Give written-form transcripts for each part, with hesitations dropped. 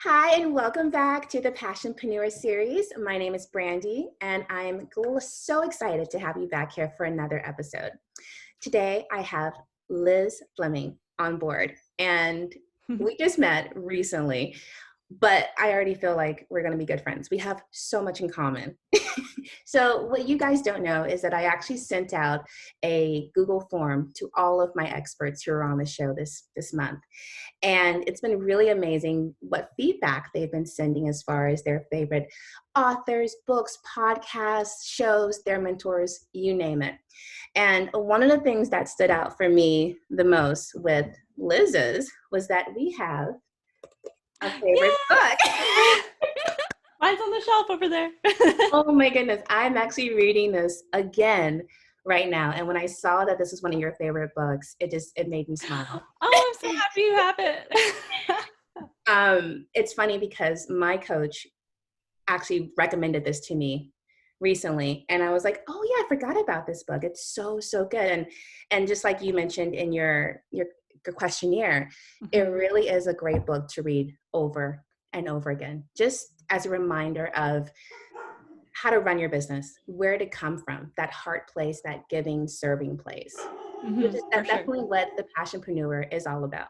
Hi, and welcome back to the Passionpreneur Series. My name is Brandy, and I'm so excited to have you back here for another episode. Today, I have Liz Fleming on board, and we just met recently, but I already feel like we're going to be good friends. We have so much in common. So what you guys don't know is that I actually sent out a Google form to all of my experts who are on the show this month. And it's been really amazing what feedback they've been sending as far as their favorite authors, books, podcasts, shows, their mentors, you name it. And one of the things that stood out for me the most with Liz's was that we have a favorite book. Mine's on the shelf over there. Oh my goodness. I'm actually reading this again right now. And when I saw that this was one of your favorite books, it made me smile. Oh, I'm so happy you have it. It's funny because my coach actually recommended this to me recently. And I was like, oh yeah, I forgot about this book. It's so good. And just like you mentioned in your questionnaire, it really is a great book to read over and over again, just as a reminder of how to run your business, where to come from, that heart place, that giving, serving place, which is definitely what the Passionpreneur is all about.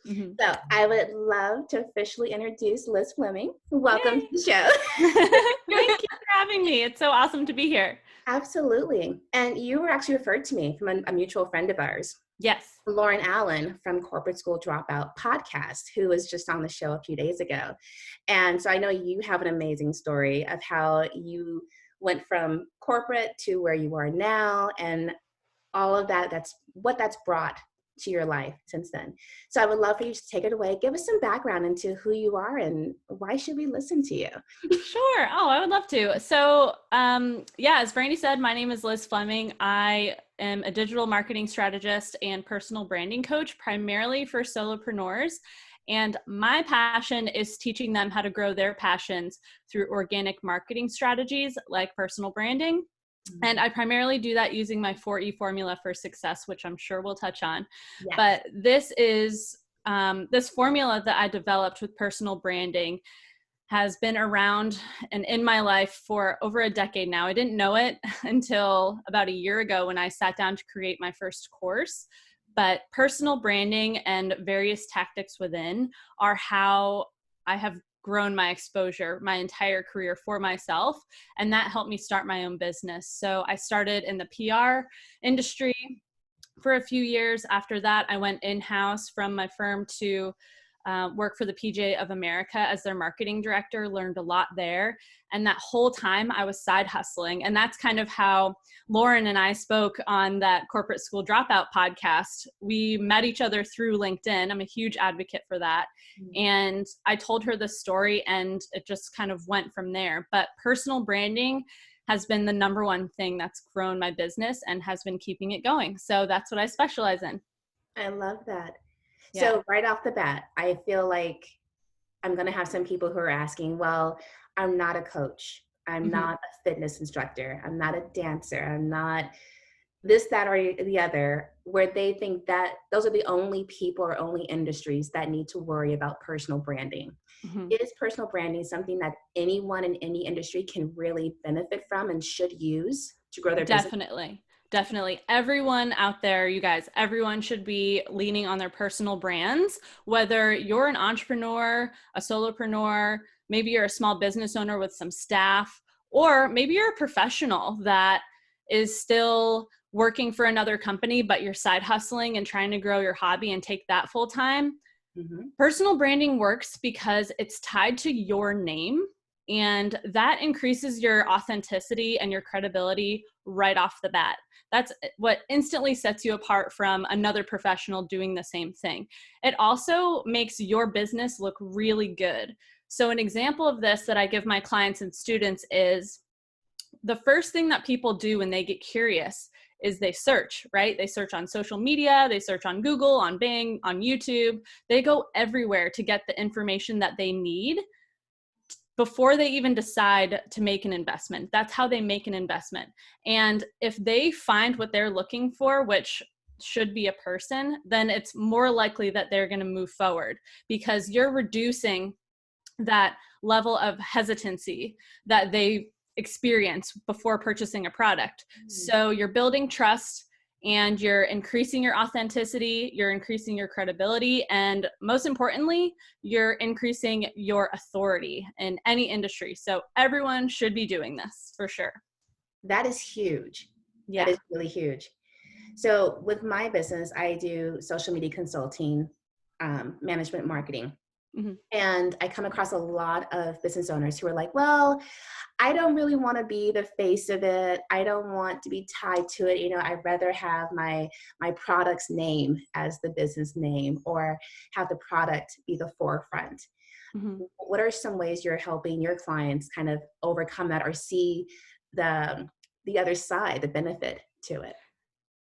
So I would love to officially introduce Liz Fleming. Welcome to the show. Thank you for having me. It's so awesome to be here. Absolutely. And you were actually referred to me from a mutual friend of ours. Yes. Lauren Allen from Corporate School Dropout podcast, who was just on the show a few days ago. And so I know you have an amazing story of how you went from corporate to where you are now and all of that. That's what that's brought to your life since then. So I would love for you to take it away. Give us some background into who you are and why should we listen to you? Sure. Oh, I would love to. So, as Brandy said, my name is Liz Fleming. I am a digital marketing strategist and personal branding coach, primarily for solopreneurs. And my passion is teaching them how to grow their passions through organic marketing strategies like personal branding. And I primarily do that using my 4E formula for success, which I'm sure we'll touch on. Yes. But this is this formula that I developed with personal branding has been around and in my life for over a decade now. I didn't know it until about a year ago when I sat down to create my first course. But personal branding and various tactics within are how I have grown my exposure my entire career for myself. And that helped me start my own business. So I started in the PR industry for a few years. After that, I went in-house from my firm to work for the PJ of America as their marketing director, learned a lot there. And that whole time I was side hustling. And that's kind of how Lauren and I spoke on that Corporate School Dropout podcast. We met each other through LinkedIn. I'm a huge advocate for that. And I told her the story and it just kind of went from there. But personal branding has been the number one thing that's grown my business and has been keeping it going. So that's what I specialize in. I love that. So right off the bat, I feel like I'm going to have some people who are asking, well, I'm not a coach. I'm not a fitness instructor. I'm not a dancer. I'm not this, that, or the other, where they think that those are the only people or only industries that need to worry about personal branding. Is personal branding something that anyone in any industry can really benefit from and should use to grow their business? Definitely. Everyone out there, you guys, everyone should be leaning on their personal brands, whether you're an entrepreneur, a solopreneur, maybe you're a small business owner with some staff, or maybe you're a professional that is still working for another company, but you're side hustling and trying to grow your hobby and take that full time. Personal branding works because it's tied to your name. And that increases your authenticity and your credibility right off the bat. That's what instantly sets you apart from another professional doing the same thing. It also makes your business look really good. So an example of this that I give my clients and students is the first thing that people do when they get curious is they search, right? They search on social media, they search on Google, on Bing, on YouTube. They go everywhere to get the information that they need before they even decide to make an investment. That's how they make an investment. And if they find what they're looking for, which should be a person, then it's more likely that they're going to move forward because you're reducing that level of hesitancy that they experience before purchasing a product. So you're building trust and you're increasing your authenticity, you're increasing your credibility, and most importantly, you're increasing your authority in any industry. So everyone should be doing this for sure. That is huge. Yeah. That is really huge. So with my business, I do social media consulting, management marketing. Mm-hmm. And I come across a lot of business owners who are like, well, I don't really want to be the face of it. I don't want to be tied to it. I'd rather have my product's name as the business name, or have the product be the forefront. Mm-hmm. What are some ways you're helping your clients kind of overcome that, or see the other side, the benefit to it?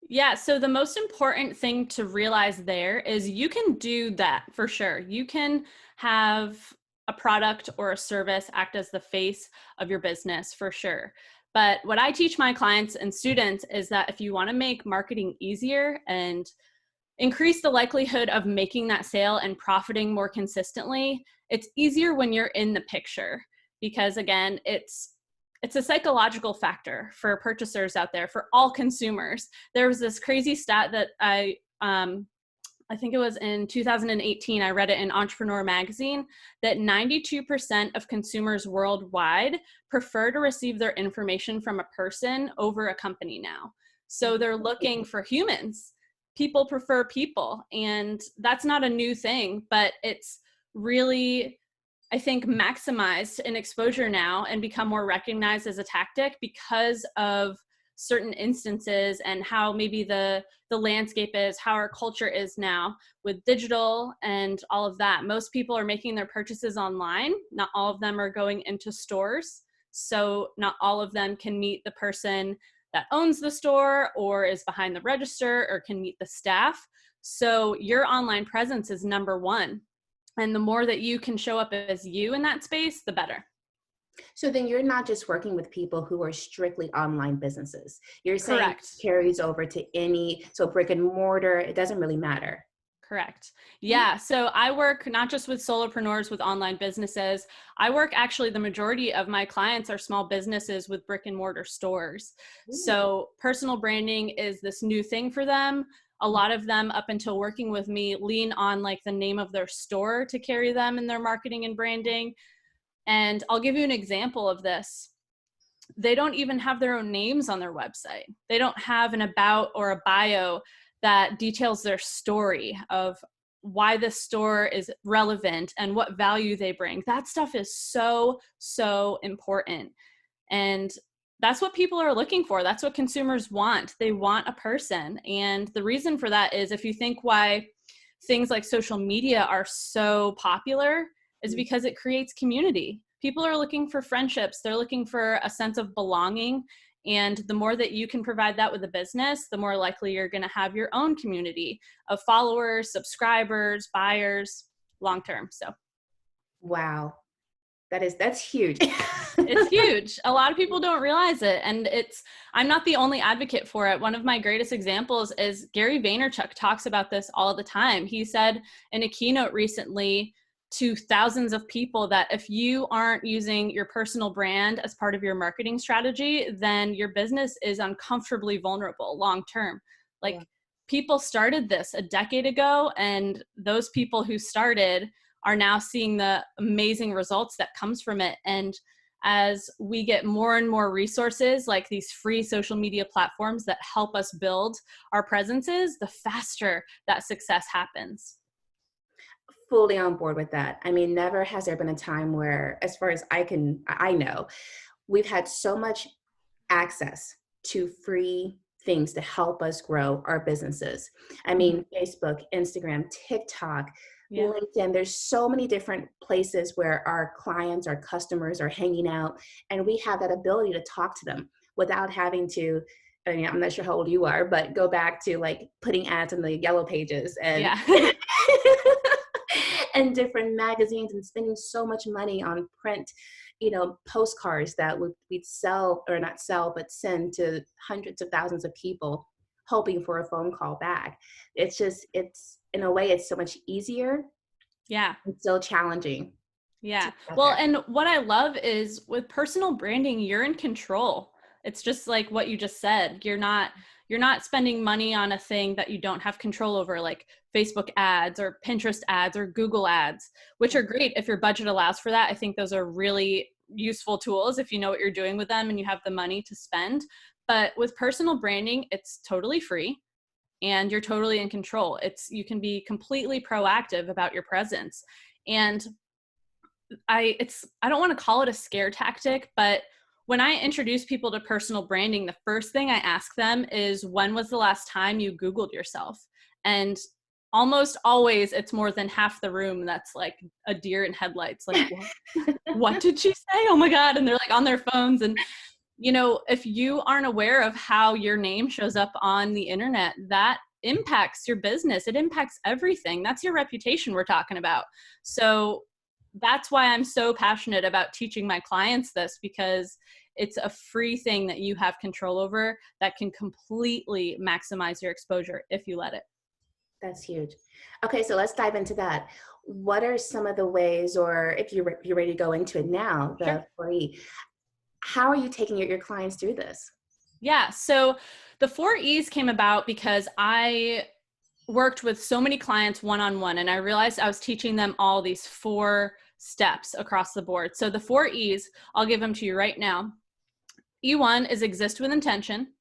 Yeah, so the most important thing to realize there is you can do that for sure. You can have a product or a service act as the face of your business for sure. But what I teach my clients and students is that if you want to make marketing easier and increase the likelihood of making that sale and profiting more consistently, it's easier when you're in the picture, because again, it's a psychological factor for purchasers out there, for all consumers. There was this crazy stat that I think it was in 2018, I read it in Entrepreneur magazine, that 92% of consumers worldwide prefer to receive their information from a person over a company now. So they're looking for humans. People prefer people. And that's not a new thing, but it's really, I think, maximized in exposure now and become more recognized as a tactic because of certain instances and how maybe the landscape is, how our culture is now with digital and all of that. Most people are making their purchases online. Not all of them are going into stores. So not all of them can meet the person that owns the store or is behind the register or can meet the staff. So your online presence is number one. And the more that you can show up as you in that space, the better. So then you're not just working with people who are strictly online businesses. You're saying Correct. it carries over to so brick and mortar, it doesn't really matter. Correct. Yeah. So I work not just with solopreneurs with online businesses. I work, actually, the majority of my clients are small businesses with brick and mortar stores. Ooh. So personal branding is this new thing for them. A lot of them, up until working with me, lean on like the name of their store to carry them in their marketing and branding. And I'll give you an example of this. They don't even have their own names on their website. They don't have an about or a bio that details their story of why this store is relevant and what value they bring. That stuff is so, so important. And that's what people are looking for. That's what consumers want. They want a person. And the reason for that is, if you think why things like social media are so popular, is because it creates community. People are looking for friendships. They're looking for a sense of belonging. And the more that you can provide that with a business, the more likely you're going to have your own community of followers, subscribers, buyers, long term. So, Wow. That's huge. it's huge. A lot of people don't realize it. And I'm not the only advocate for it. One of my greatest examples is Gary Vaynerchuk talks about this all the time. He said in a keynote recently to thousands of people that if you aren't using your personal brand as part of your marketing strategy, then your business is uncomfortably vulnerable long term. Like, yeah. People started this a decade ago, and those people who started are now seeing the amazing results that comes from it. And as we get more and more resources like these free social media platforms that help us build our presences, the faster that success happens. Fully on board with that. I mean, never has there been a time where, as far as I know, we've had so much access to free things to help us grow our businesses. I mean, Facebook, Instagram, TikTok, yeah. LinkedIn, there's so many different places where our clients, our customers are hanging out, and we have that ability to talk to them without having to, I mean, I'm not sure how old you are, but go back to like putting ads in the yellow pages and yeah. and different magazines, and spending so much money on print, postcards that we'd sell, or not sell, but send to hundreds of thousands of people hoping for a phone call back. It's in a way, it's so much easier. Yeah. It's still challenging. Yeah. Well, together. and what I love is with personal branding, you're in control. It's just like what you just said. You're not spending money on a thing that you don't have control over, like Facebook ads or Pinterest ads or Google ads, which are great if your budget allows for that. I think those are really useful tools if you know what you're doing with them and you have the money to spend. But with personal branding, it's totally free and you're totally in control. You can be completely proactive about your presence. And I don't want to call it a scare tactic, but when I introduce people to personal branding, the first thing I ask them is, when was the last time you Googled yourself? And almost always it's more than half the room that's like a deer in headlights. Like, what did she say? Oh my God. And they're like on their phones. And, if you aren't aware of how your name shows up on the internet, that impacts your business. It impacts everything. That's your reputation we're talking about. So that's why I'm so passionate about teaching my clients this, because it's a free thing that you have control over that can completely maximize your exposure if you let it. That's huge. Okay, so let's dive into that. What are some of the ways, or if you're ready to go into it now, Sure. the 4E, how are you taking your clients through this? Yeah. So the 4 E's came about because I worked with so many clients one-on-one, and I realized I was teaching them all these 4 steps across the board. So the 4 E's, I'll give them to you right now. E1 is exist with intention.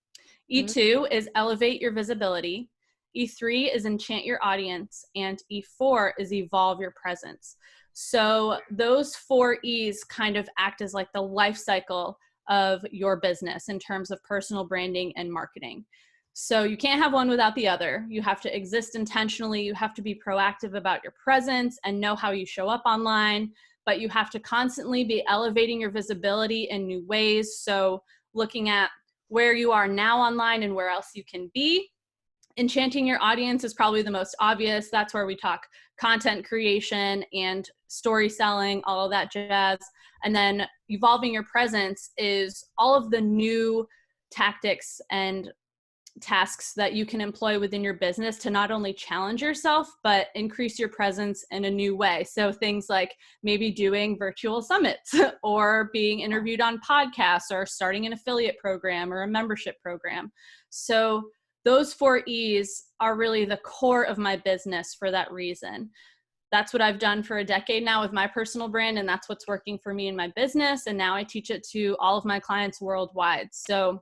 E2 is elevate your visibility. E3 is enchant your audience. And E4 is evolve your presence. So those 4 E's kind of act as like the life cycle of your business in terms of personal branding and marketing. So you can't have one without the other. You have to exist intentionally. You have to be proactive about your presence and know how you show up online, but you have to constantly be elevating your visibility in new ways. So looking at where you are now online and where else you can be. Enchanting your audience is probably the most obvious. That's where we talk content creation and story selling, all of that jazz. And then evolving your presence is all of the new tactics and tasks that you can employ within your business to not only challenge yourself, but increase your presence in a new way. So things like maybe doing virtual summits or being interviewed on podcasts or starting an affiliate program or a membership program. So those 4 E's are really the core of my business for that reason. That's what I've done for a decade now with my personal brand, and that's what's working for me in my business. And now I teach it to all of my clients worldwide. So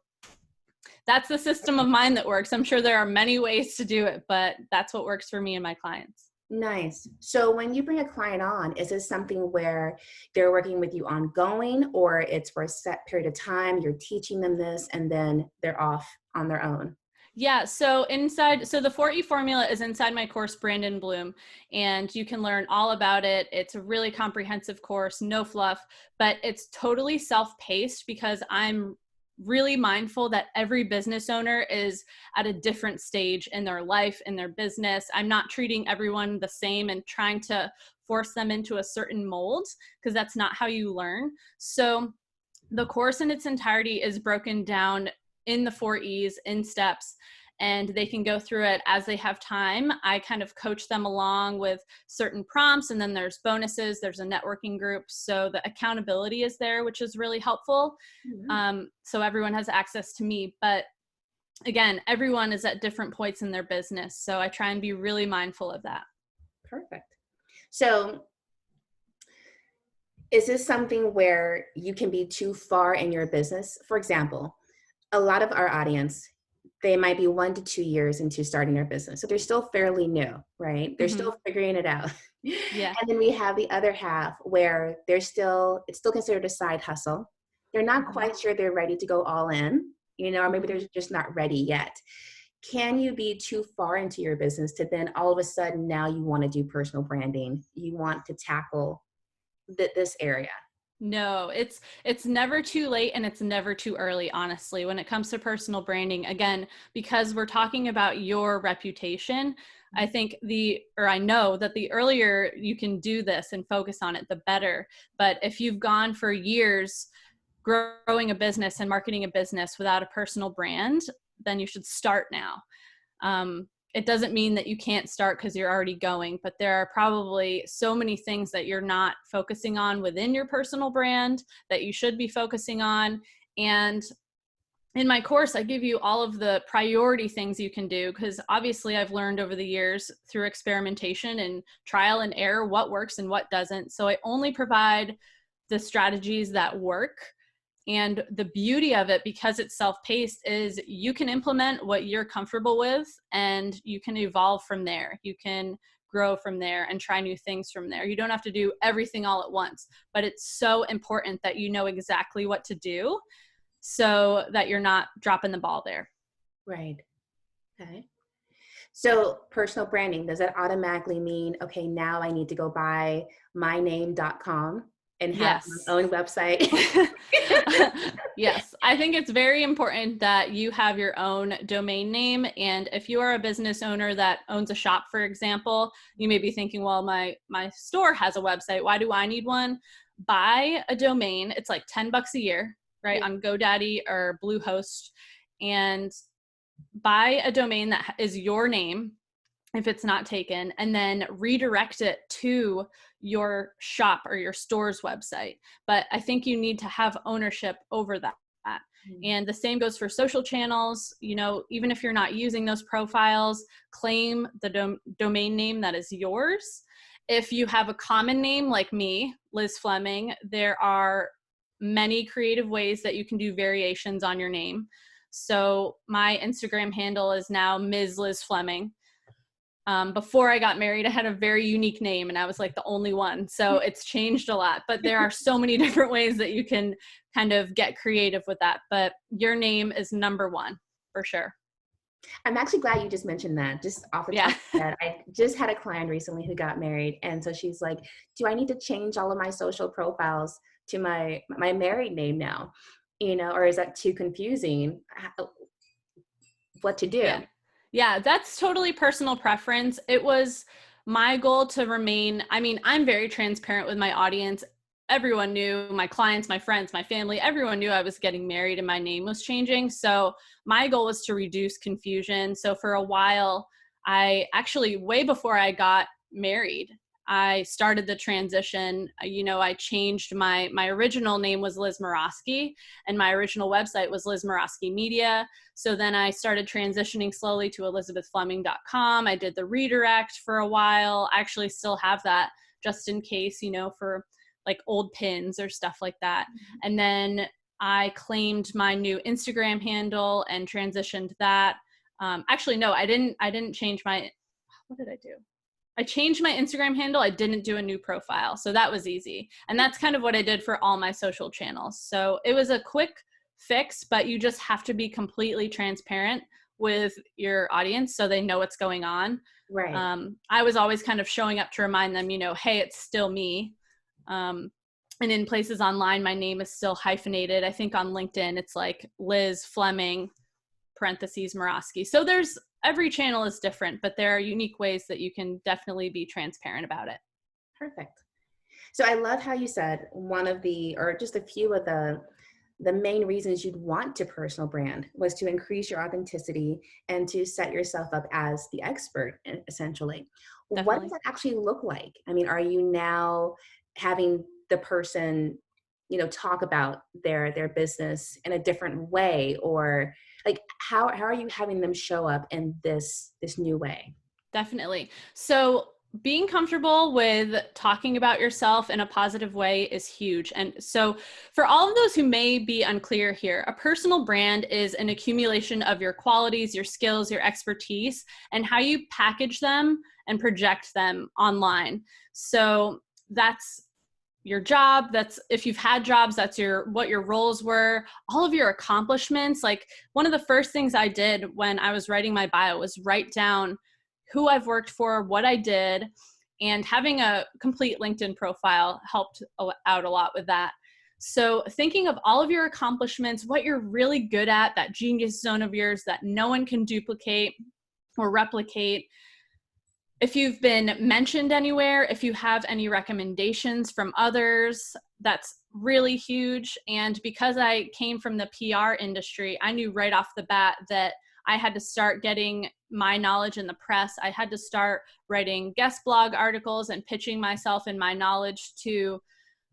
that's the system of mine that works. I'm sure there are many ways to do it, but that's what works for me and my clients. Nice. So when you bring a client on, is this something where they're working with you ongoing, or it's for a set period of time, you're teaching them this, and then they're off on their own? Yeah, so the 4E formula is inside my course, Brand and Bloom, and you can learn all about it. It's a really comprehensive course, no fluff, but it's totally self-paced because I'm really mindful that every business owner is at a different stage in their life, in their business. I'm not treating everyone the same and trying to force them into a certain mold, because that's not how you learn. So the course in its entirety is broken down in the 4 E's in steps, and they can go through it as they have time. I kind of coach them along with certain prompts, and then there's bonuses, there's a networking group. So the accountability is there, which is really helpful. So everyone has access to me, but again, everyone is at different points in their business. So I try and be really mindful of that. Perfect. So is this something where you can be too far in your business? For example, a lot of our audience, they might be 1 to 2 years into starting their business. So they're still fairly new, right? They're still figuring it out. Yeah. And then we have the other half where it's still considered a side hustle. They're not quite sure they're ready to go all in, or maybe they're just not ready yet. Can you be too far into your business to then all of a sudden now you want to do personal branding? You want to tackle this area? No, it's never too late and it's never too early, honestly, when it comes to personal branding. Again, because we're talking about your reputation, I know that the earlier you can do this and focus on it, the better. But if you've gone for years growing a business and marketing a business without a personal brand, then you should start now. it doesn't mean that you can't start because you're already going, but there are probably so many things that you're not focusing on within your personal brand that you should be focusing on. And in my course, I give you all of the priority things you can do, because obviously I've learned over the years through experimentation and trial and error what works and what doesn't. So I only provide the strategies that work. And the beauty of it, because it's self-paced, is you can implement what you're comfortable with and you can evolve from there. You can grow from there and try new things from there. You don't have to do everything all at once, but it's so important that you know exactly what to do so that you're not dropping the ball there. Right. Okay. So personal branding, does that automatically mean, okay, now I need to go buy myname.com and have my own website? Yes, I think it's very important that you have your own domain name. And if you are a business owner that owns a shop, for example, you may be thinking, well, my store has a website. Why do I need one? Buy a domain. It's like $10 a year, right? On GoDaddy or Bluehost, and buy a domain that is your name if it's not taken, and then redirect it to your shop or your store's website. But I think you need to have ownership over that. And the same goes for social channels. You know, even if you're not using those profiles, claim the domain name that is yours. If you have a common name like me, Liz Fleming, there are many creative ways that you can do variations on your name. So my Instagram handle is now Ms. Liz Fleming. Before I got married, I had a very unique name and I was like the only one. So it's changed a lot, but there are so many different ways that you can kind of get creative with that. But your name is number one for sure. I'm actually glad you just mentioned that. Just off the top of my head, I just had a client recently who got married. And so she's like, do I need to change all of my social profiles to my married name now? You know, or is that too confusing? What to do? Yeah, that's totally personal preference. It was my goal to remain, I mean, I'm very transparent with my audience. Everyone knew, my clients, my friends, my family, everyone knew I was getting married and my name was changing. So my goal was to reduce confusion. So for a while, I actually, way before I got married, I started the transition. You know, I changed my original name was Liz Morosky, and my original website was Liz Morosky Media. So then I started transitioning slowly to ElisabethFleming.com. I did the redirect for a while. I actually still have that just in case, you know, for like old pins or stuff like that. And then I claimed my new Instagram handle and transitioned that. Actually, no, I didn't change my, what did I do? I changed my Instagram handle. I didn't do a new profile. So that was easy. And that's kind of what I did for all my social channels. So it was a quick fix, but you just have to be completely transparent with your audience so they know what's going on. Right. I was always kind of showing up to remind them, you know, hey, it's still me. And in places online, my name is still hyphenated. I think on LinkedIn, it's like Liz Fleming, parentheses, Morosky. So there's, every channel is different, but there are unique ways that you can definitely be transparent about it. Perfect. So I love how you said one of the, or just a few of the main reasons you'd want to personal brand was to increase your authenticity and to set yourself up as the expert, essentially. Definitely. What does that actually look like? I mean, are you now having the person, you know, talk about their business in a different way, or like how are you having them show up in this new way? Definitely. So being comfortable with talking about yourself in a positive way is huge. And so for all of those who may be unclear here, a personal brand is an accumulation of your qualities, your skills, your expertise, and how you package them and project them online. So that's your job. That's, if you've had jobs, that's what your roles were, all of your accomplishments. Like one of the first things I did when I was writing my bio was write down who I've worked for, what I did, and having a complete LinkedIn profile helped out a lot with that. So thinking of all of your accomplishments, what you're really good at, that genius zone of yours that no one can duplicate or replicate. If you've been mentioned anywhere, if you have any recommendations from others, that's really huge. And because I came from the PR industry, I knew right off the bat that I had to start getting my knowledge in the press. I had to start writing guest blog articles and pitching myself and my knowledge to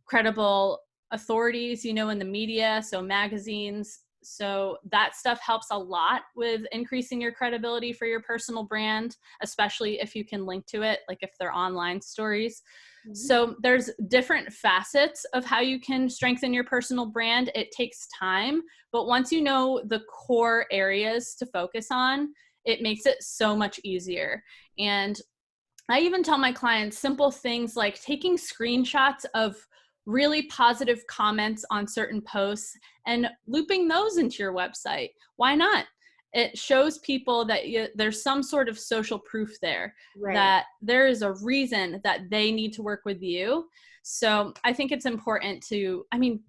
credible authorities, in the media, so magazines. So that stuff helps a lot with increasing your credibility for your personal brand, especially if you can link to it, like if they're online stories. Mm-hmm. So there's different facets of how you can strengthen your personal brand. It takes time, but once you know the core areas to focus on, it makes it so much easier. And I even tell my clients simple things like taking screenshots of really positive comments on certain posts and looping those into your website. Why not? It shows people that there's some sort of social proof there, right, that there is a reason that they need to work with you. So I think it's important to,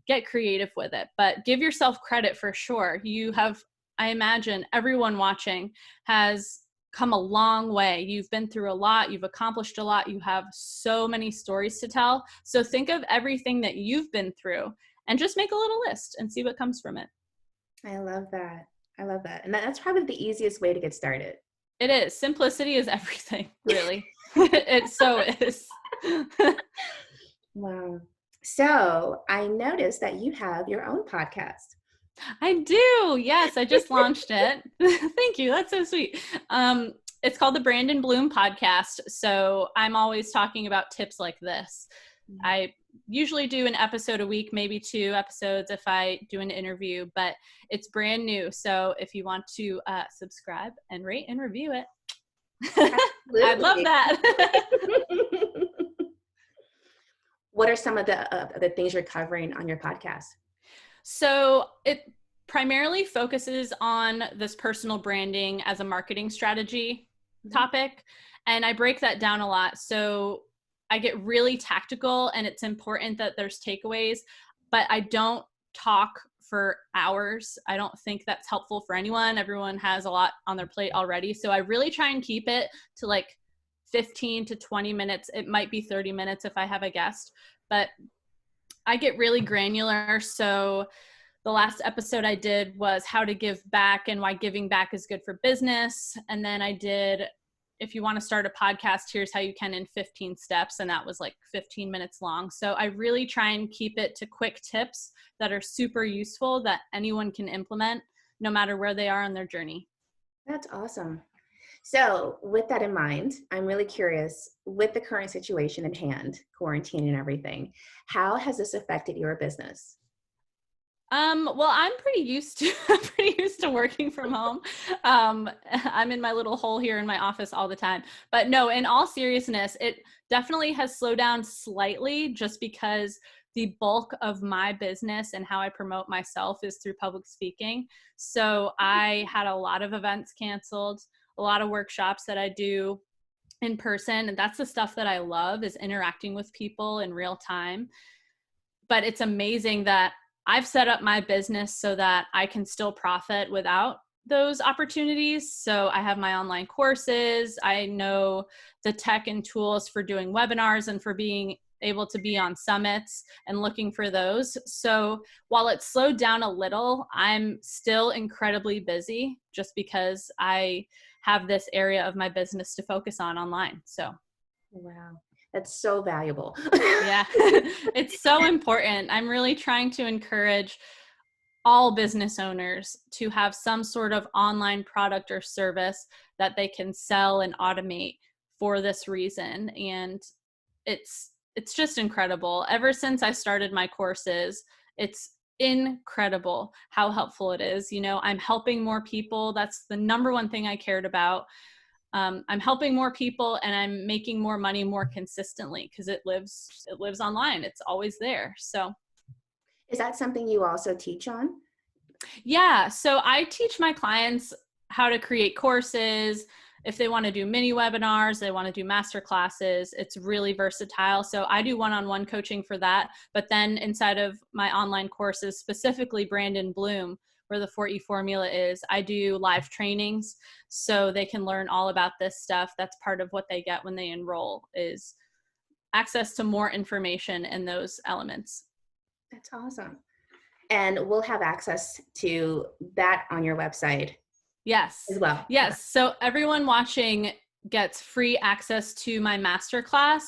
get creative with it, but give yourself credit for sure. You have, I imagine everyone watching has come a long way. You've been through a lot. You've accomplished a lot. You have so many stories to tell. So think of everything that you've been through and just make a little list and see what comes from it. I love that. And that's probably the easiest way to get started. It is. Simplicity is everything, really. It so is. Wow. So I noticed that you have your own podcast. I do. Yes, I just launched it. Thank you. That's so sweet. It's called the Brandon Bloom Podcast. So I'm always talking about tips like this. Mm-hmm. I usually do an episode a week, maybe 2 episodes if I do an interview, but it's brand new. So if you want to subscribe and rate and review it, I'd love that. What are some of the things you're covering on your podcast? So it primarily focuses on this personal branding as a marketing strategy topic. And I break that down a lot. So I get really tactical, and it's important that there's takeaways, but I don't talk for hours. I don't think that's helpful for anyone. Everyone has a lot on their plate already. So I really try and keep it to like 15 to 20 minutes. It might be 30 minutes if I have a guest, but I get really granular. So the last episode I did was how to give back and why giving back is good for business. And then I did, if you want to start a podcast, here's how you can in 15 steps. And that was like 15 minutes long. So I really try and keep it to quick tips that are super useful that anyone can implement no matter where they are on their journey. That's awesome. So with that in mind, I'm really curious, with the current situation at hand, quarantine and everything, how has this affected your business? Well, I'm pretty used to working from home. I'm in my little hole here in my office all the time, but no, in all seriousness, it definitely has slowed down slightly just because the bulk of my business and how I promote myself is through public speaking. So I had a lot of events canceled, a lot of workshops that I do in person. And that's the stuff that I love, is interacting with people in real time. But it's amazing that I've set up my business so that I can still profit without those opportunities. So I have my online courses. I know the tech and tools for doing webinars and for being able to be on summits and looking for those. So while it's slowed down a little, I'm still incredibly busy just because I have this area of my business to focus on online. So. Wow. That's so valuable. Yeah, it's so important. I'm really trying to encourage all business owners to have some sort of online product or service that they can sell and automate for this reason. And it's just incredible. Ever since I started my courses, it's incredible how helpful it is. I'm helping more people. That's the number one thing I cared about. I'm helping more people and I'm making more money more consistently because it lives online. It's always there. So is that something you also teach on? Yeah. So I teach my clients how to create courses. If they want to do mini webinars, they want to do master classes, it's really versatile. So I do one-on-one coaching for that. But then inside of my online courses, specifically Brandon Bloom, where the 4E formula is, I do live trainings so they can learn all about this stuff. That's part of what they get when they enroll, is access to more information in those elements. That's awesome. And we'll have access to that on your website Yes. as well? Okay. Yes. So everyone watching gets free access to my masterclass,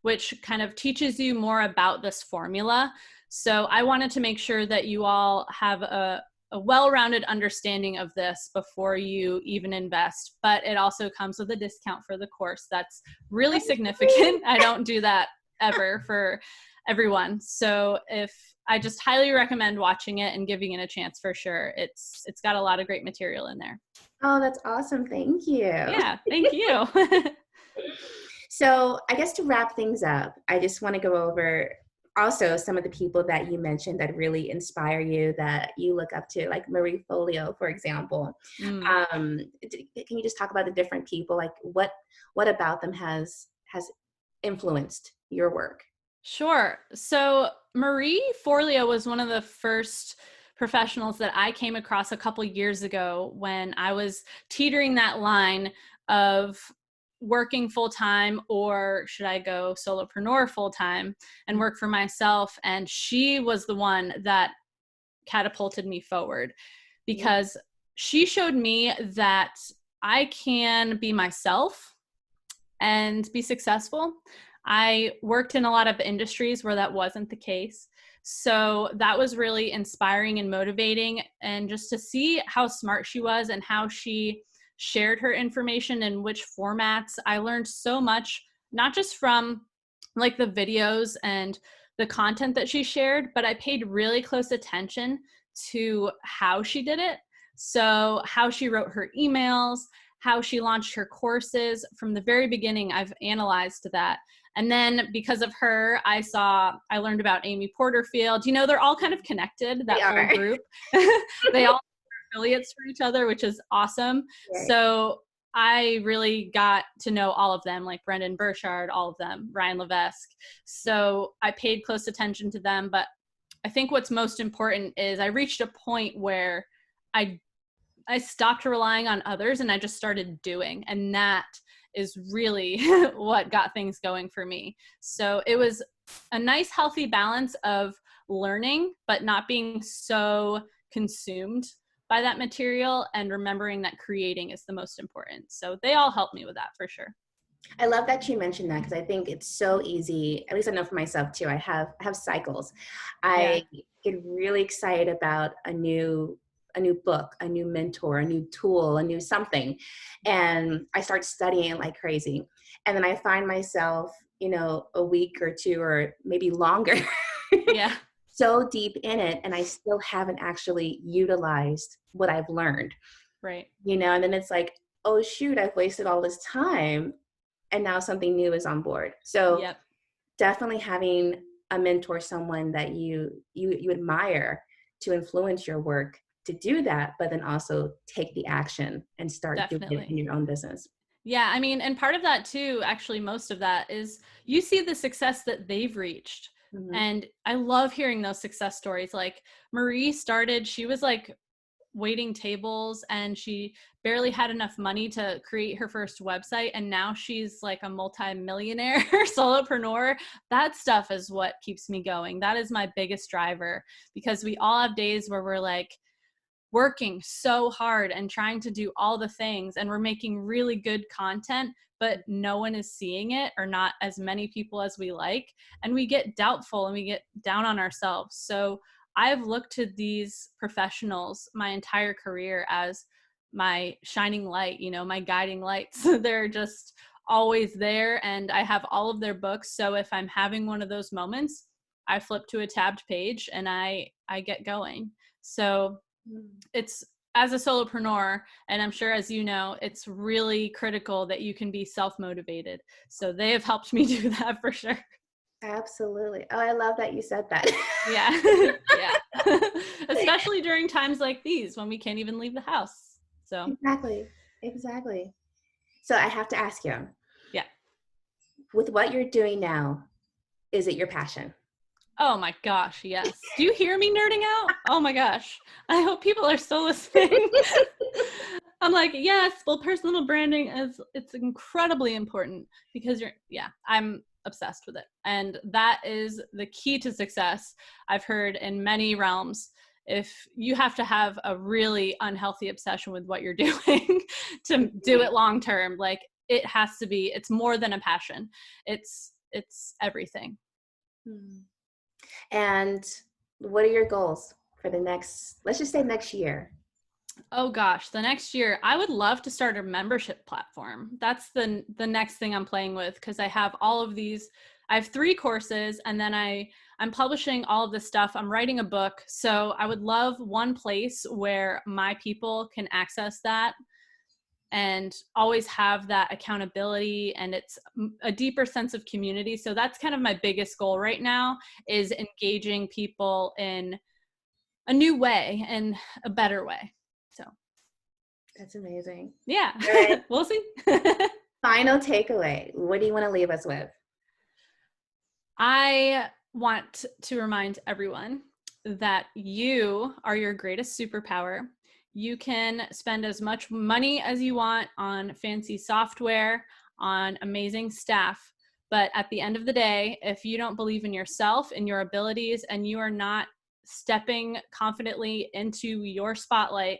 which kind of teaches you more about this formula. So I wanted to make sure that you all have a well-rounded understanding of this before you even invest, but it also comes with a discount for the course. That's really significant. I don't do that ever for everyone. So I just highly recommend watching it and giving it a chance for sure. It's got a lot of great material in there. Oh, that's awesome. Thank you. Yeah, thank you. So I guess to wrap things up, I just want to go over also some of the people that you mentioned that really inspire you, that you look up to, like Marie Forleo, for example. Mm. Can you just talk about the different people, like what about them has influenced your work? Sure. So Marie Forleo was one of the first professionals that I came across a couple years ago when I was teetering that line of working full time, or should I go solopreneur full time and work for myself? And she was the one that catapulted me forward, because she showed me that I can be myself and be successful. I worked in a lot of industries where that wasn't the case. So that was really inspiring and motivating. And just to see how smart she was and how she shared her information in which formats, I learned so much, not just from like the videos and the content that she shared, but I paid really close attention to how she did it. So how she wrote her emails, how she launched her courses. From the very beginning, I've analyzed that. And then because of her, I learned about Amy Porterfield. You know, they're all kind of connected, that whole group. They all are affiliates for each other, which is awesome. Right. So I really got to know all of them, like Brendan Burchard, all of them, Ryan Levesque. So I paid close attention to them. But I think what's most important is I reached a point where I stopped relying on others and I just started doing. And that is really what got things going for me. So it was a nice, healthy balance of learning, but not being so consumed by that material, and remembering that creating is the most important. So they all helped me with that for sure. I love that you mentioned that, because I think it's so easy, at least I know for myself too, I have cycles. I get really excited about a new book, a new mentor, a new tool, a new something. And I start studying it like crazy. And then I find myself, a week or two or maybe longer, Yeah. so deep in it, and I still haven't actually utilized what I've learned. Right. And then it's like, oh shoot, I've wasted all this time, and now something new is on board. So definitely having a mentor, someone that you admire to influence your work, to do that, but then also take the action and start doing it in your own business. Yeah, I mean, and part of that too, actually most of that is you see the success that they've reached. Mm-hmm. And I love hearing those success stories. Like Marie started, she was like waiting tables and she barely had enough money to create her first website, and now she's like a multi-millionaire solopreneur. That stuff is what keeps me going. That is my biggest driver, because we all have days where we're like working so hard and trying to do all the things, and we're making really good content, but no one is seeing it, or not as many people as we like, and we get doubtful and we get down on ourselves. So I've looked to these professionals my entire career as my shining light, my guiding lights. They're just always there, and I have all of their books. So if I'm having one of those moments, I flip to a tabbed page and I get going. So it's, as a solopreneur, and I'm sure as you know, it's really critical that you can be self-motivated. So they have helped me do that for sure. Absolutely. Oh, I love that you said that. Yeah. Yeah. Especially during times like these when we can't even leave the house. So Exactly. So I have to ask you. Yeah. With what you're doing now, is it your passion? Oh my gosh, yes. Do you hear me nerding out? Oh my gosh. I hope people are still listening. I'm like, yes, well, personal branding it's incredibly important, because I'm obsessed with it. And that is the key to success, I've heard in many realms, if you have to have a really unhealthy obsession with what you're doing to do it long term. Like it has to be, it's more than a passion. It's everything. And what are your goals for the next, let's just say next year? Oh gosh, the next year, I would love to start a membership platform. That's the next thing I'm playing with, because I have all of these. I have 3 courses, and then I'm publishing all of this stuff. I'm writing a book. So I would love one place where my people can access that and always have that accountability, and it's a deeper sense of community. So that's kind of my biggest goal right now, is engaging people in a new way and a better way. So that's amazing. Yeah. All right. We'll see. Final takeaway. What do you want to leave us with? I want to remind everyone that you are your greatest superpower. You can spend as much money as you want on fancy software, on amazing staff. But at the end of the day, if you don't believe in yourself and your abilities, and you are not stepping confidently into your spotlight,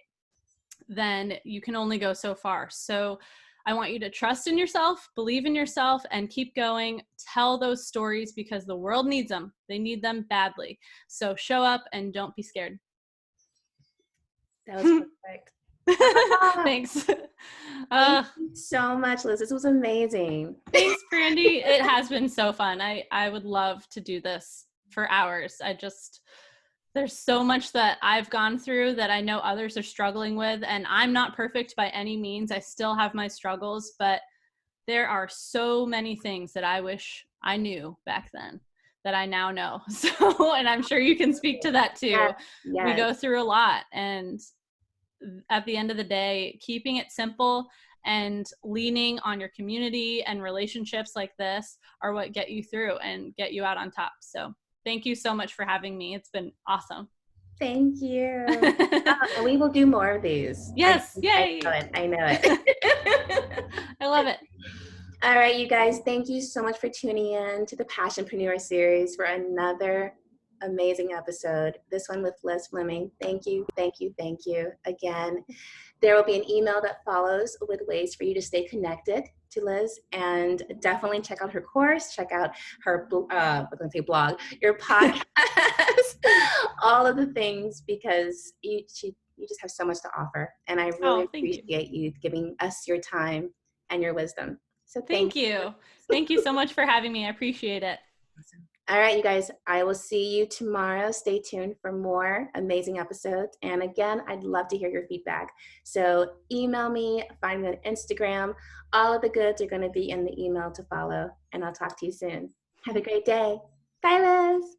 then you can only go so far. So I want you to trust in yourself, believe in yourself, and keep going. Tell those stories, because the world needs them. They need them badly. So show up and don't be scared. That was perfect. Thanks. Thank you so much, Liz. This was amazing. Thanks, Brandy. It has been so fun. I would love to do this for hours. There's so much that I've gone through that I know others are struggling with, and I'm not perfect by any means. I still have my struggles, but there are so many things that I wish I knew back then that I now know. So, and I'm sure you can speak to that too. Yes. We go through a lot, and at the end of the day, keeping it simple and leaning on your community and relationships like this are what get you through and get you out on top. So thank you so much for having me. It's been awesome. Thank you. We will do more of these. Yes. Yay. I know it. I love it. All right, you guys, thank you so much for tuning in to the Passionpreneur Series for another amazing episode. This one with Liz Fleming. Thank you, thank you, thank you. Again, there will be an email that follows with ways for you to stay connected to Liz, and definitely check out her course, check out her blog, your podcast, all of the things, because you just have so much to offer. And I really appreciate you giving us your time and your wisdom. So thank you. Thank you so much for having me. I appreciate it. Awesome. All right, you guys, I will see you tomorrow. Stay tuned for more amazing episodes. And again, I'd love to hear your feedback. So email me, find me on Instagram. All of the goods are going to be in the email to follow. And I'll talk to you soon. Have a great day. Bye, Liz.